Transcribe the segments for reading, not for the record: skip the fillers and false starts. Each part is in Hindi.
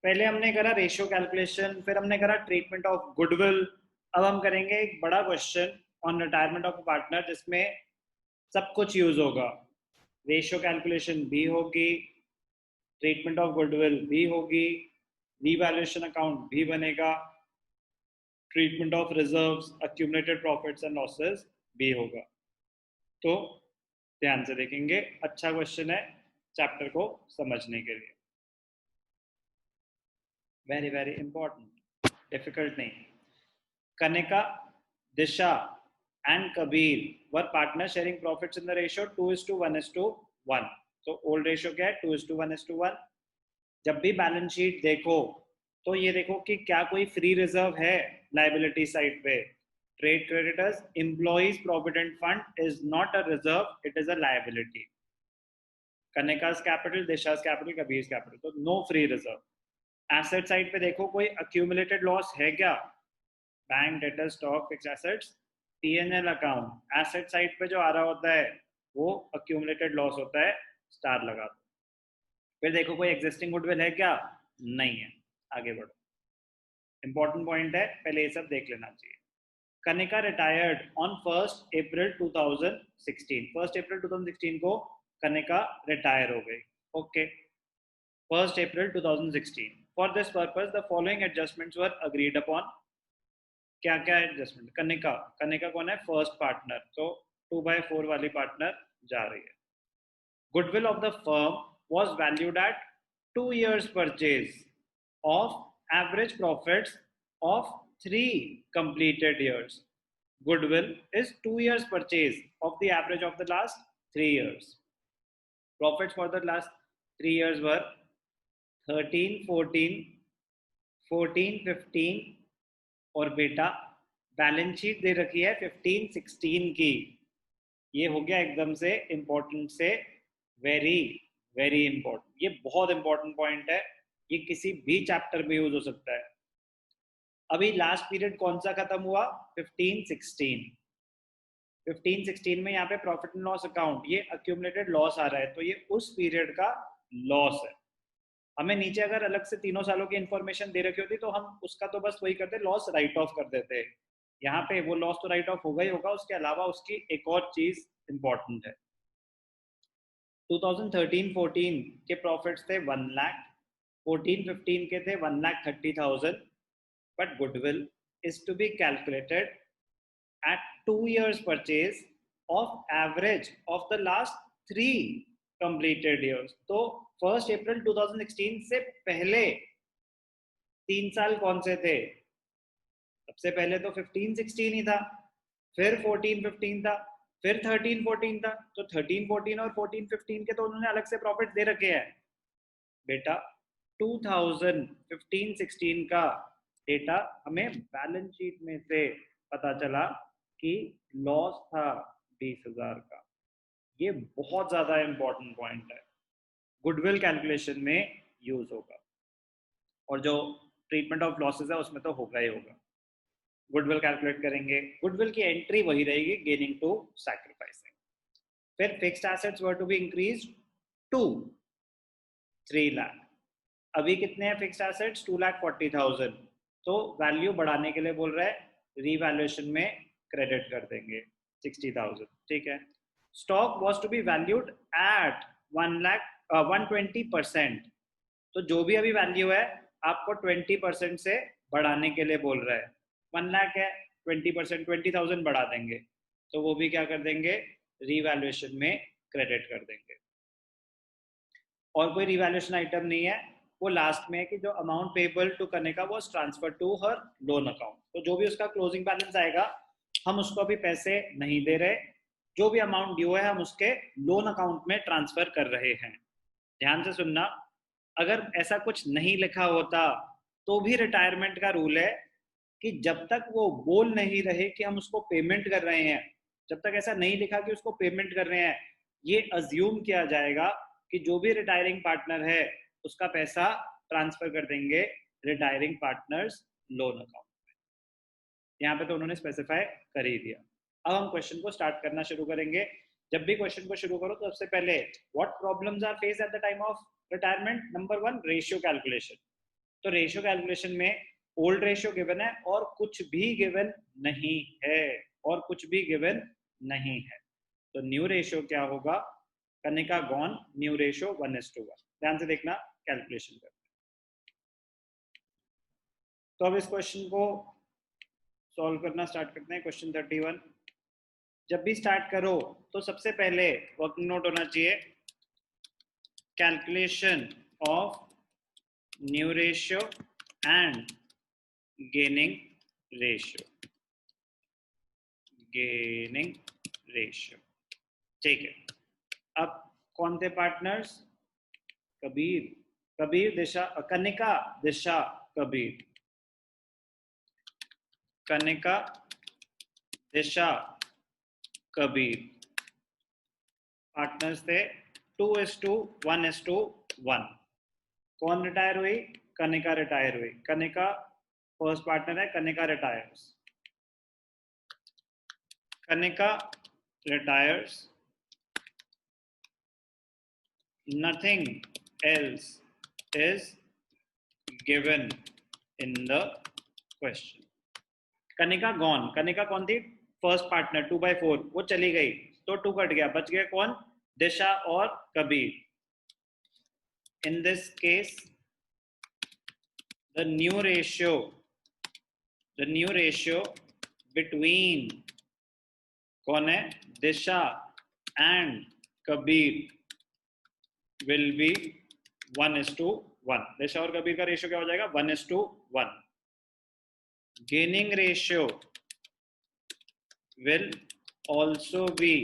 पहले हमने करा रेशियो कैलकुलेशन, फिर हमने करा ट्रीटमेंट ऑफ गुडविल। अब हम करेंगे एक बड़ा question on retirement of partner जिसमें सब कुछ यूज होगा। रेशियो कैलकुलेशन भी होगी, ट्रीटमेंट ऑफ गुडविल भी होगी, रीवैल्यूएशन अकाउंट भी बनेगा, treatment of reserves, accumulated profits and losses भी होगा। तो ध्यान से देखेंगे, अच्छा क्वेश्चन है चैप्टर को समझने के लिए। वेरी वेरी इंपॉर्टेंट, डिफिकल्ट नहीं। Kanika, Disha and Kabir were partner sharing profits in the ratio 2:1:1। तो ओल्ड रेशियो क्या है? 2:1:1। जब भी बैलेंस शीट देखो तो ये देखो कि क्या कोई फ्री रिजर्व है लाइबिलिटी साइड पे। Trade creditors, employees provident fund is not a reserve, it is a liability. Kanika's capital, Disha's capital, Kabir's capital, तो no free reserve. Asset side पे देखो कोई अक्यूमुलेटेड लॉस है क्या? Bank, debtor, stock, fixed assets, PNL account. Asset side पे जो आ रहा होता है वो अक्यूमुलेटेड लॉस होता है, स्टार लगा दो। फिर देखो कोई एग्जिस्टिंग गुडविल है क्या? नहीं है। आगे बढ़ो, इंपॉर्टेंट पॉइंट है, पहले ये सब देख लेना चाहिए। कनिका रिटायर्ड ऑन 1 अप्रैल 2016। 1 अप्रैल 2016 को कनिका रिटायर हो गई। Okay, 1 April 2016। For this purpose the following adjustments were agreed upon. क्या क्या एडजस्टमेंट? कनिका, कनिका कौन है? फर्स्ट पार्टनर, तो 2/4 वाली पार्टनर जा रही है। Goodwill of the firm was valued at 2 years purchase of average profits of 3 completed years. Goodwill is 2 years purchase of the average of the last 3 years. Profits for the last 3 years were 13, 14, 14, 15 और बेटा बैलेंस शीट दे रखी है 15, 16 की। ये हो गया एकदम से इंपॉर्टेंट से वेरी वेरी इंपॉर्टेंट। ये बहुत इंपॉर्टेंट पॉइंट है, ये किसी भी चैप्टर में यूज हो सकता है। अभी लास्ट पीरियड कौन सा खत्म हुआ? 15-16। 15-16 में यहाँ पे प्रॉफिट एंड लॉस अकाउंट, ये अक्यूमुलेटेड लॉस आ रहा है, तो ये उस पीरियड का लॉस है। हमें नीचे अगर अलग से तीनों सालों की इंफॉर्मेशन दे रखी होती तो हम उसका तो बस वही करते, लॉस राइट ऑफ कर देते। यहाँ पे वो लॉस तो राइट ऑफ होगा ही होगा, उसके अलावा उसकी एक और चीज इंपॉर्टेंट है। 2013-14 के प्रॉफिट्स थे 1 लाख, 14-15 के थे 1,30,000, but goodwill is to be calculated at 2 years purchase of average of the last 3 completed years. तो 1 अप्रैल 2016 से पहले 3 साल कौन से थे? सबसे पहले तो 15-16 ही था, फिर 14-15 था, फिर 13-14 था। तो 13-14 और 14-15 के तो उन्होंने अलग से प्रॉफिट दे रखे हैं बेटा। 2015-16 का डेटा हमें बैलेंस शीट में से पता चला कि लॉस था 20,000 का। ये बहुत ज्यादा इंपॉर्टेंट पॉइंट है, गुडविल कैलकुलेशन में यूज होगा, और जो ट्रीटमेंट ऑफ लॉसेस है उसमें तो होगा ही होगा। गुडविल कैलकुलेट करेंगे, गुडविल की एंट्री वही रहेगी, गेनिंग टू सैक्रिफाइसिंग। फिर fixed assets were to be increase to 3 lakh. अभी कितने हैं फिक्स्ड एसेट्स? 2,40,000। तो वैल्यू बढ़ाने के लिए बोल रहा है, रीवैल्यूएशन में क्रेडिट कर देंगे 60,000, ठीक है। Stock was to be valued at 120%। तो जो भी अभी वैल्यू है आपको 20% से बढ़ाने के लिए बोल रहा है। 1 लाख है, 20%, 20,000 बढ़ा देंगे, तो वो भी क्या कर देंगे? रीवैल्यूएशन में क्रेडिट कर देंगे। और कोई रिवैल्यूएशन आइटम नहीं है, वो लास्ट में है कि जो amount payable to Kanika was transfer to her loan account. तो जो भी उसका क्लोजिंग बैलेंस आएगा, हम उसको अभी पैसे नहीं दे रहे, जो भी अमाउंट ड्यू है हम उसके लोन अकाउंट में ट्रांसफर कर रहे हैं। ध्यान से सुनना, अगर ऐसा कुछ नहीं लिखा होता तो भी रिटायरमेंट का रूल है कि जब तक वो बोल नहीं रहे कि हम उसको पेमेंट कर रहे हैं, जब तक ऐसा नहीं लिखा कि उसको पेमेंट कर रहे हैं, ये अज्यूम किया जाएगा कि जो भी रिटायरिंग पार्टनर है उसका पैसा ट्रांसफर कर देंगे रिटायरिंग पार्टनर्स लोन अकाउंट में। यहाँ पे तो उन्होंने स्पेसिफाई कर ही दिया। अब हम क्वेश्चन को स्टार्ट करना शुरू करेंगे। जब भी क्वेश्चन को शुरू करो तो सबसे पहले what problems are face at the time of retirement. Number 1, ratio calculation. तो रेशियो कैलकुलेशन में ओल्ड रेशियो गिवन है और कुछ भी गिवन नहीं है, और कुछ भी गिवन नहीं है। तो न्यू रेशियो क्या होगा, कनिका गॉन, न्यू रेशियो 1:1। ध्यान से देखना, कैलकुलेशन करते हैं। तो अब इस क्वेश्चन को सॉल्व करना स्टार्ट करते हैं। क्वेश्चन 31। जब भी स्टार्ट करो तो सबसे पहले वर्किंग नोट होना चाहिए calculation of new ratio and gaining ratio, gaining ratio, ठीक है। अब कौन थे पार्टनर्स, कबीर, कबीर दिशा, कनिका दिशा कबीर, कनिका दिशा कबीर पार्टनर्स थे 2:1:1। कौन रिटायर हुई, कनिका रिटायर हुई। कनिका फर्स्ट पार्टनर है, Kanika retires, Kanika retires, nothing else is given in the question. Kanika gone, Kanika कौन थी, फर्स्ट पार्टनर 2/4, वो चली गई तो 2 कट गया, बच गया कौन, दिशा और Kabir. In this case the new ratio between कौन है, दिशा एंड कबीर will be 1:1। दिशा और कबीर का रेशियो क्या हो जाएगा, 1:1। Gaining ratio will also be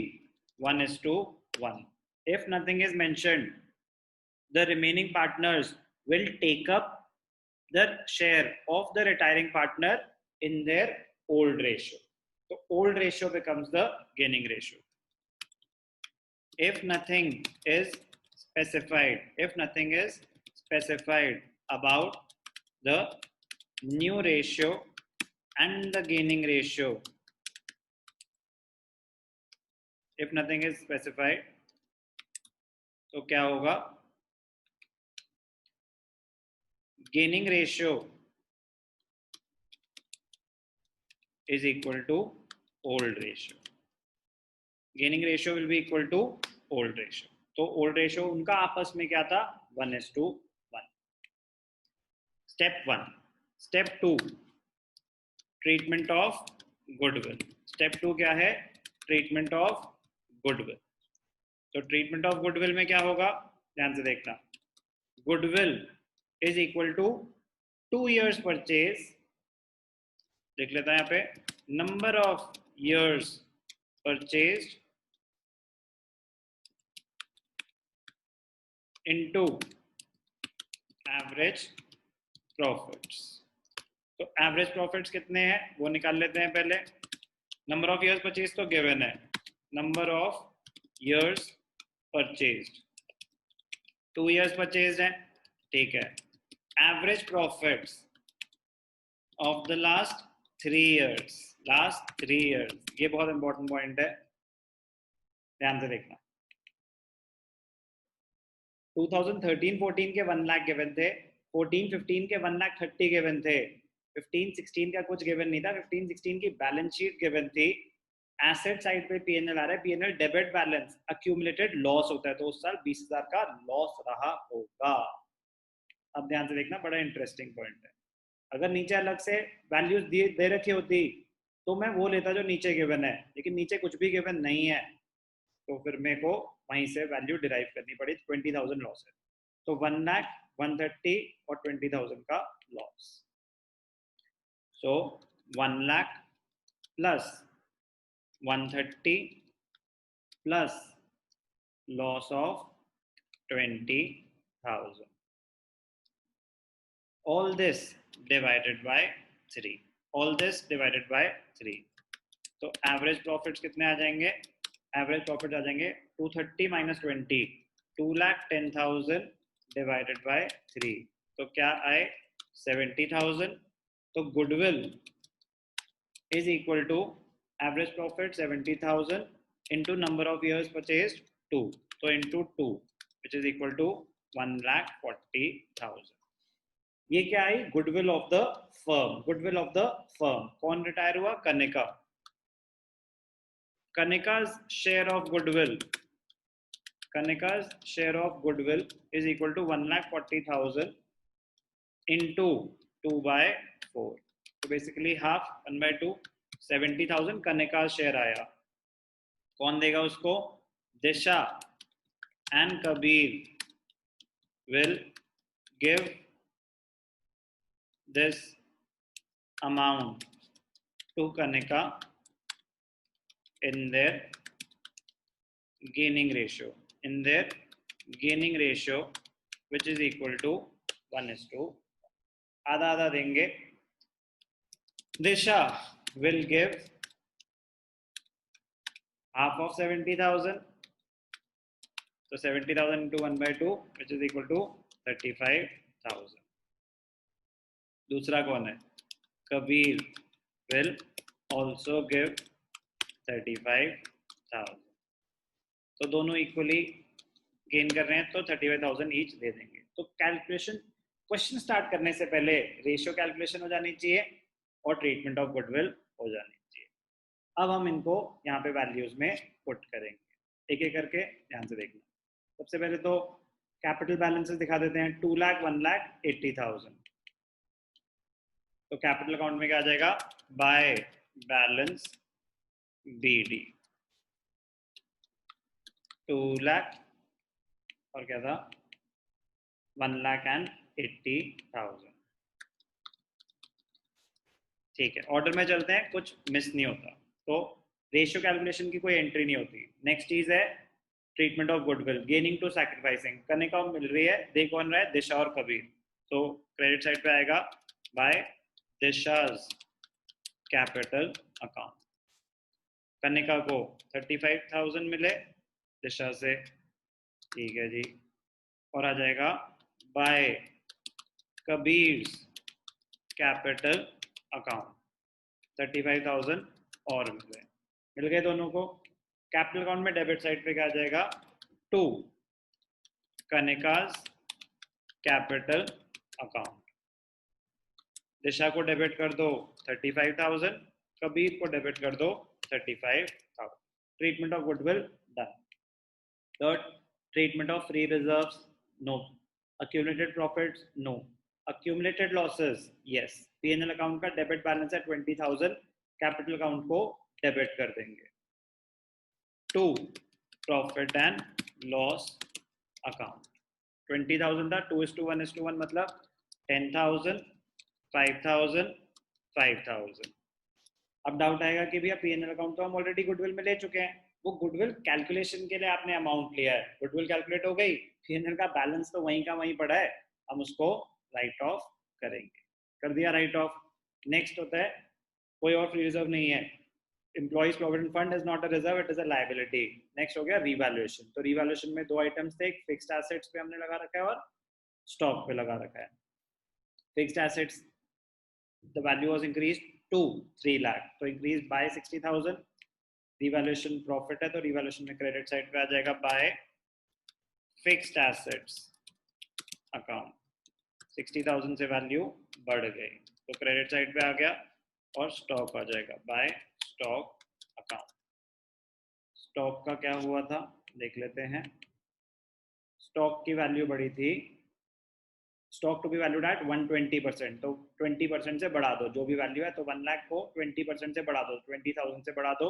1:1। if nothing is mentioned, the remaining partners will take up the share of the retiring partner in their old ratio. So old ratio becomes the gaining ratio. If nothing is specified about the new ratio and the gaining ratio, if nothing is specified, तो क्या होगा, gaining ratio is equal to old ratio. Gaining ratio will be equal to old ratio. तो old ratio उनका आपस में क्या था, 1:1। Step 1. Step 2, treatment of goodwill. Step 2 क्या है, treatment of goodwill. तो treatment of goodwill में क्या होगा, ध्यान से देखना, goodwill is equal to 2 years purchase, देख लेता है यहाँ पे, number of years purchased into average profits। तो एवरेज प्रॉफिट्स कितने हैं वो निकाल लेते हैं पहले। नंबर ऑफ इयर्स परचेज तो गिवन है, number of years purchased 2 years purchase है, ठीक है। Average profits of the last 3 years, last 3 years, ये बहुत इंपॉर्टेंट पॉइंट है, ध्यान से देखना। 2013-14 के 1 लाख गिवन थे, 14-15 के 1,30,000 गिवन थे, 15-16 का कुछ गिवन नहीं था, 15-16 की बैलेंस शीट गिवन थी। एसेट साइड पे पीएनएल आ रहा है, PNL debit balance, accumulated loss होता है, तो उस साल 20,000 का लॉस रहा होगा। अब ध्यान से देखना, बड़ा इंटरेस्टिंग पॉइंट है। अगर नीचे अलग से वैल्यूज दे रखी होती तो मैं वो लेता जो नीचे गिवन है, लेकिन नीचे कुछ भी गिवन नहीं है, तो फिर मेरे को वहीं से वैल्यू डिराइव करनी पड़ी। 20,000 लॉस है, तो 1 लाख 130 और 20,000 का loss. So 1 lakh plus 130 plus loss of 20,000, all this divided by 3, all this divided by 3। तो एवरेज प्रॉफिट्स कितने आ जाएंगे, एवरेज प्रॉफिट आ जाएंगे 230 माइनस 20, 2,10,000 डिवाइडेड बाय 3, तो क्या आए 70,000। तो goodwill is equal to average profit 70,000 into number of years purchased 2, तो into 2 which is equal to 1,40,000। ये क्या आई? Goodwill of the firm. Goodwill of the firm. कौन रिटायर हुआ? Kanika. कनिका's share of goodwill, Kanika's share of goodwill is equal to 1,40,000 into 2 by 4. So basically half 1 by 2, 70,000 Kanika's share आया. कौन देगा उसको? दिशा and Kabir will give this amount to Kanika in their gaining ratio. In their gaining ratio, which is equal to 1:, आधा आधा देंगे. Disha will give half of 70,000. So 70,000 into 1 by 2, which is equal to 35,000. दूसरा कौन है? Kabir will also give 35,000. तो दोनों इक्वली गेन कर रहे हैं तो 35,000 ईच दे देंगे. तो कैलकुलेशन, क्वेश्चन स्टार्ट करने से पहले रेशियो कैलकुलेशन हो जानी चाहिए और ट्रीटमेंट ऑफ गुडविल हो जानी चाहिए. अब हम इनको यहाँ पे वैल्यूज में पुट करेंगे, एक एक करके ध्यान से देखना. सबसे पहले तो कैपिटल बैलेंसेस दिखा देते हैं. 2,00,000, 1,80,000. तो कैपिटल अकाउंट में क्या आ जाएगा? बाय बैलेंस BD 2,00,000 और क्या था? 1,80,000. ठीक है, ऑर्डर में चलते हैं, कुछ मिस नहीं होता. तो रेशियो कैलकुलेशन की कोई एंट्री नहीं होती. नेक्स्ट चीज है treatment of goodwill, gaining to sacrificing. करने का मिल रही है, दे कौन रहा है? दिशा और कबीर. तो क्रेडिट साइड पे आएगा by Disha's capital account. Kanika को 35,000 मिले दिशा से, ठीक है जी. और आ जाएगा बाय कबीर कैपिटल अकाउंट 35,000 और मिल गए दोनों को. कैपिटल अकाउंट में डेबिट साइड पे क्या आ जाएगा? To Kanika's capital account. Disha को डेबिट कर दो 35,000, कबीर को डेबिट कर दो 35,000. Treatment of goodwill done. Third, treatment of free reserves, no. accumulated profits, no. accumulated losses, yes. P&L account का डेबिट बैलेंस है 20,000, कैपिटल अकाउंट को डेबिट कर देंगे. 2 प्रॉफिट एंड लॉस अकाउंट. 20,000 था, 2:1:1 मतलब 10,000, 5,000, 5,000. अब डाउट आएगा कि भैया P&L अकाउंट तो हम ऑलरेडी गुडविल में ले चुके हैं. वो गुडविल कैलकुलेशन के लिए आपने अमाउंट लिया है, गुडविल कैलकुलेट हो गई, P&L का बैलेंस तो वहीं का वहीं पड़ा है, हम उसको राइट ऑफ करेंगे. कर दिया राइट ऑफ. नेक्स्ट होता है कोई और फ्री रिजर्व नहीं है. Employees provident fund is not a reserve, it is a liability. Next हो गया रिवैल्यूएशन. तो रिवैल्यूएशन में दो आइटम्स थे, एक फिक्स्ड एसेट्स पे हमने लगा रखा है और स्टॉक पे लगा रखा है. Fixed assets the value was increased to 3 lakh, तो increased by 60,000. रिवैल्यूएशन प्रॉफिट है तो रिवैल्यूएशन में क्रेडिट साइड पे आ जाएगा बाय फिक्स्ड एसेट्स अकाउंट. 60,000 से वैल्यू बढ़ गई तो क्रेडिट साइड पे आ गया और स्टॉक आ जाएगा बाय स्टॉक अकाउंट. स्टॉक का क्या हुआ था देख लेते हैं. स्टॉक की वैल्यू बढ़ी थी, stock to be valued at 120%, तो 20% से बढ़ा दो जो भी वैल्यू है. तो 1 लाख को 20% से बढ़ा दो, 20,000 से बढ़ा दो,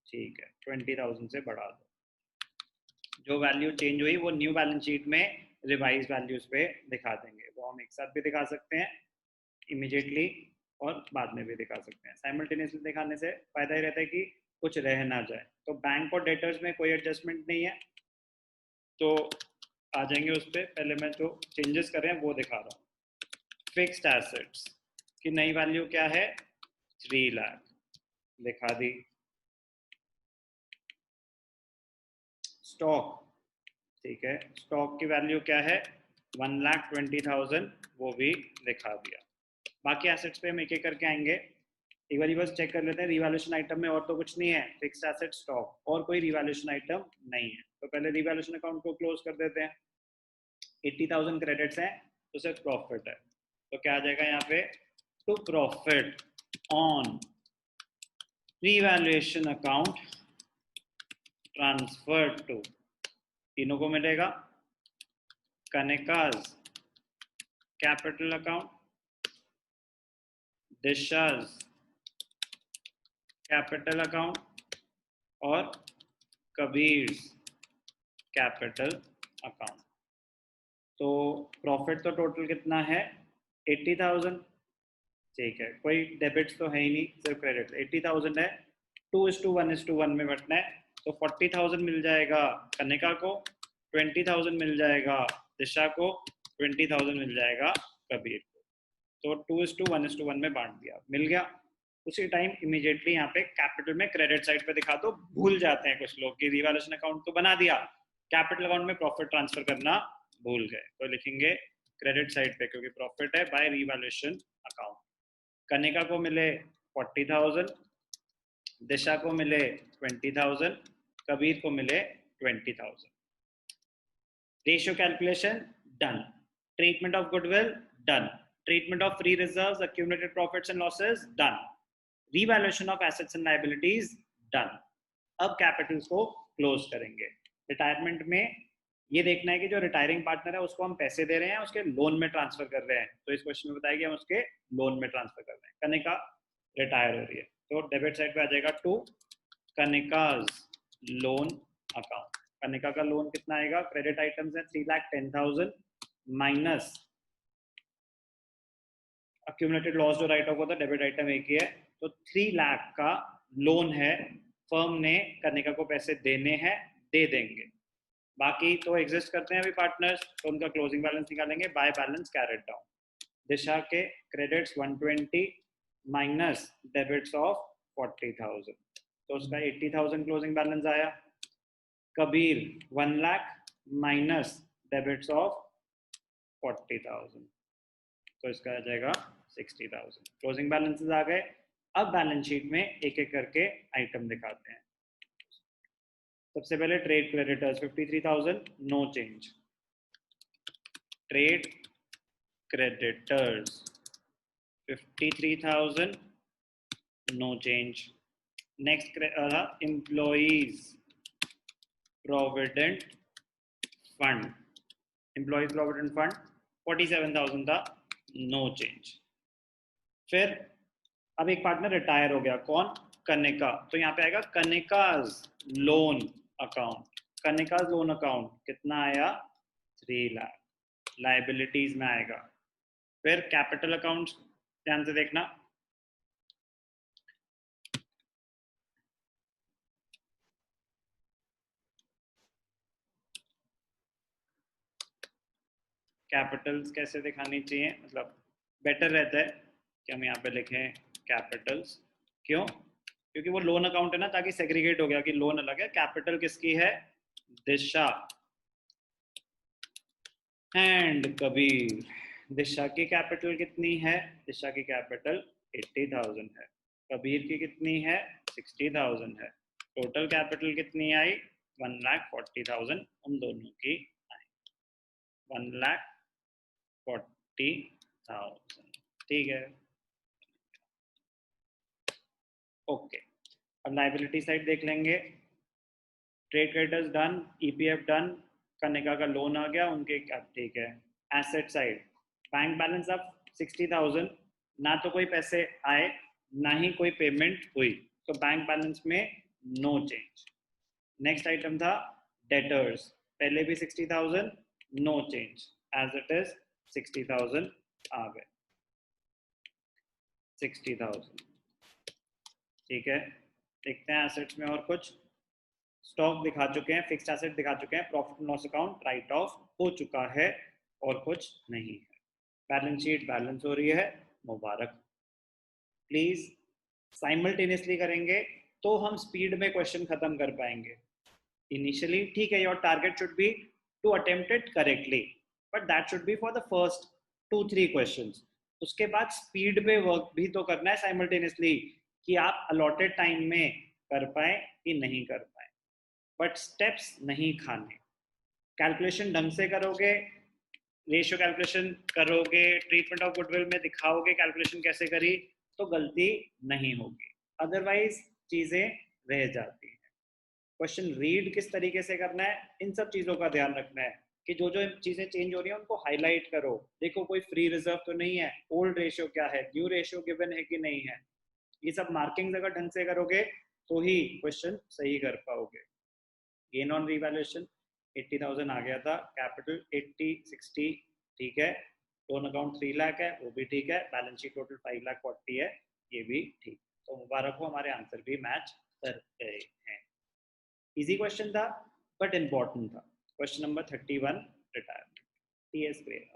ठीक है 20,000 से बढ़ा दो. जो वैल्यू चेंज हुई वो न्यू बैलेंस शीट में रिवाइज वैल्यूज पे दिखा देंगे. वो हम एक साथ भी दिखा सकते हैं इमीडिएटली और बाद में भी दिखा सकते हैं. साइमल्टेनियसली दिखाने से फायदा ही रहता है कि कुछ रह ना जाए. तो बैंक और डेटर्स में कोई एडजस्टमेंट नहीं है तो आ जाएंगे उस पर. पहले मैं जो चेंजेस कर रहे हैं वो दिखा रहा हूँ. फिक्स्ड एसेट्स की नई वैल्यू क्या है? 3 लाख दिखा दी. स्टॉक, ठीक है, स्टॉक की वैल्यू क्या है? 1,20,000, वो भी दिखा दिया. बाकी एसेट्स पे हम एक एक करके आएंगे. एक बार बस चेक कर लेते हैं रिवैल्यूएशन आइटम में और तो कुछ नहीं है. फिक्स्ड एसेट, स्टॉक और कोई रिवैल्यूएशन आइटम नहीं है. तो पहले रिवैल्यूएशन अकाउंट को क्लोज कर देते हैं. 80,000 क्रेडिट्स हैं, तो सिर्फ प्रॉफिट है, तो क्या आ जाएगा यहाँ पे, to profit on revaluation account transfer to, तीनों को मिलेगा, Kanika's capital account, Disha's capital account और कबीर कैपिटल अकाउंट। तो प्रॉफिट तो टोटल कितना है 80,000, ठीक है, कोई डेबिट्स तो है ही नहीं, सिर्फ क्रेडिट 80,000 है, 2:1:1 में बटना है, तो 40,000 मिल जाएगा कनिका को, 20,000 मिल जाएगा दिशा को, 20,000 मिल जाएगा कबीर को। तो 2:1:1 में बांट दिया, मिल गया। उसी टाइम इमीडिएटली यहाँ पे कैपिटल में क्रेडिट साइड पे दिखा दो, भूल जाते हैं कुछ लोग कि रिवैल्यूएशन अकाउंट तो बना दिया, कैपिटल अकाउंट में प्रॉफिट ट्रांसफर करना भूल गए, तो लिखेंगे क्रेडिट साइड पे क्योंकि प्रॉफिट है बाय रिवैल्यूएशन अकाउंट। कनिका को मिले 40,000, दिशा को मिले 20,000, कबीर को मिले 20,000। Ratio calculation done, treatment of goodwill done, treatment of free reserves, accumulated profits and losses done, revaluation of assets and liabilities done। अब कैपिटल को क्लोज करेंगे। रिटायरमेंट में ये देखना है कि जो रिटायरिंग पार्टनर है उसको हम पैसे दे रहे हैं, उसके लोन में ट्रांसफर कर रहे हैं, तो इस क्वेश्चन में बताया कि हम उसके लोन में ट्रांसफर कर रहे हैं। कनिका रिटायर हो रही है, तो डेबिट साइड पे आ जाएगा to Kanika's loan account. Kanika का लोन कितना आएगा, क्रेडिट आइटम्स है 3,10,000 माइनस accumulated लॉस जो राइट ऑफ होता है, डेबिट आइटम एक ही है, तो 3 लाख का लोन है, फर्म ने कनिका को पैसे देने हैं, दे देंगे, बाकी तो एग्जिस्ट करते हैं अभी पार्टनर्स, तो उनका क्लोजिंग बैलेंस निकालेंगे बाय बैलेंस कैरेट डाउन। दिशा के क्रेडिट्स 120 माइनस डेबिट्स ऑफ 40,000, तो उसका 80,000 क्लोजिंग बैलेंस आया। Kabir 1 lakh minus debits of 40,000, तो इसका आ जाएगा 60,000। क्लोजिंग बैलेंसेस आ गए। अब बैलेंस शीट में एक एक करके आइटम दिखाते हैं। सबसे पहले trade creditors 53,000 no change, trade creditors 53,000 no change. Next employees provident fund, employees provident fund 47,000 था, नो चेंज। फिर अब एक पार्टनर रिटायर हो गया, कौन, कनिका, तो यहाँ पे आएगा Kanika's loan account. Kanika's loan account कितना आया 3 लाख, लाइबिलिटीज में आएगा। फिर कैपिटल अकाउंट ध्यान से देखना, कैपिटल्स कैसे दिखानी चाहिए, मतलब बेटर रहता है कि हम यहाँ पे लिखें कैपिटल्स, क्यों, क्योंकि वो लोन अकाउंट है ना, ताकि सेग्रीगेट हो गया कि लोन अलग है, कैपिटल किसकी है, दिशा एंड कबीर। दिशा की कैपिटल कितनी है, दिशा की कैपिटल 80,000 है, कबीर की कितनी है 60,000 है, टोटल कैपिटल कितनी आई 1,40,000 उन दोनों की आई, 1,40,000, ठीक है, ओके। अब लाइबिलिटी साइड देख लेंगे, trade creditors done, EPF done, Kanika का लोन आ गया उनके, ठीक है। एसेट साइड बैंक बैलेंस अब 60,000, ना तो कोई पैसे आए ना ही कोई पेमेंट हुई, तो बैंक बैलेंस में नो चेंज। नेक्स्ट आइटम था डेटर्स, पहले भी 60,000, no change as it is, 60,000 आ गए, 60,000, ठीक है। देखते हैं एसेट्स में और कुछ, स्टॉक दिखा चुके हैं, फिक्स्ड एसेट दिखा चुके हैं, profit and loss account right of हो चुका है और कुछ नहीं है। बैलेंस शीट बैलेंस हो रही है, मुबारक। प्लीज साइमल्टेनियसली करेंगे तो हम स्पीड में क्वेश्चन खत्म कर पाएंगे। इनिशियली ठीक है, your target should be to attempt it correctly, but that should be for the first 2-3 questions. उसके बाद स्पीड पे वर्क भी तो करना है साइमल्टेनियसली, कि आप अलॉटेड टाइम में कर पाए कि नहीं कर पाए, बट स्टेप्स नहीं खाने। कैलकुलेशन ढंग से करोगे रेशियो कैलकुलेशन करोगे, ट्रीटमेंट ऑफ गुडविल में दिखाओगे कैलकुलेशन कैसे करी, तो गलती नहीं होगी, अदरवाइज चीजें रह जाती हैं। क्वेश्चन रीड किस तरीके से करना है, इन सब चीजों का ध्यान रखना है कि जो जो चीजें चेंज हो रही है उनको हाईलाइट करो। देखो कोई फ्री रिजर्व तो नहीं है, ओल्ड रेशियो क्या है, न्यू रेशियो गिवन है कि नहीं है, ये सब मार्किंग अगर ढंग से करोगे तो ही क्वेश्चन सही कर पाओगे। गेन ऑन रिवैल्यूएशन 80,000 आ गया था, कैपिटल 80 60 ठीक है, लोन अकाउंट 3 लाख है वो भी ठीक है, बैलेंस शीट टोटल 5,40,000 है ये भी ठीक। तो मुबारक हो, हमारे आंसर भी मैच कर गए हैं। इजी क्वेश्चन था बट इम्पोर्टेंट था। Question number 31 retirement, TS grade.